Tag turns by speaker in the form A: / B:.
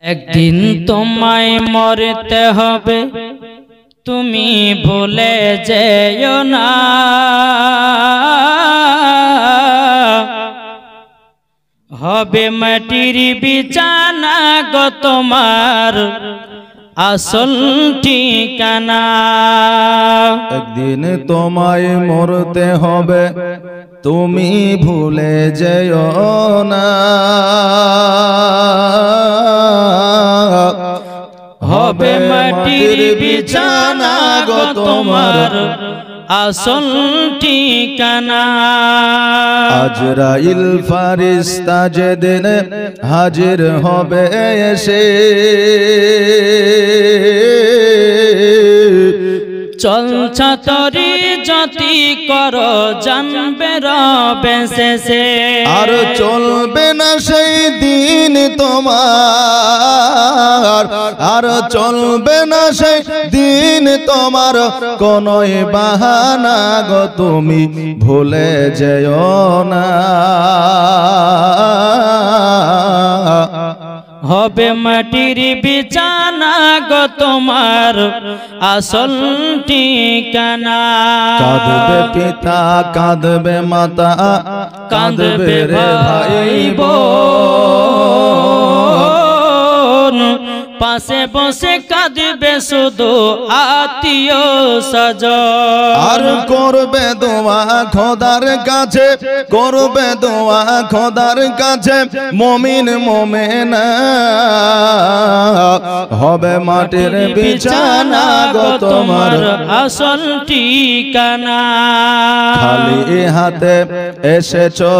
A: একদিন তোমায় মরতে হবে, তুমি ভুলে যেও না। হবে মাটির বিছানা গো তোমার আসল ঠিকানা।
B: একদিন তোমায় মরতে হবে, তুমি ভুলে যেও না।
A: হবে মাটির বিছানা গো তোমার আসল ঠিকানা।
B: আজরাইল ফারিস্তা যেদিন হাজির হবে এসে,
A: চলছা তরি যতি কর জানবে রবে শেষে।
B: আর চলবে না সেই দিন তোমার, আর চলবে না সেই দিন তোমার কোনোই বাহানা গো, তুমি ভুলে যেও না।
A: হবে মাটির বিছানা গো তোমার আসল ঠিকানা।
B: কাঁদবে পিতা, কাঁদবে মাতা,
A: কাঁদবে ভাই বোন, পাশে বসে কাঁদবে শুধু আত্মীয় স্বজন।
B: আর করবে দোয়া খোদার কাছে, করবে দোয়া খোদার কাছে মুমিন মুমিনা। হবে মাটির বিছানা গো তোমার
A: আসল ঠিকানা।
B: খালি হাতে এসেছো।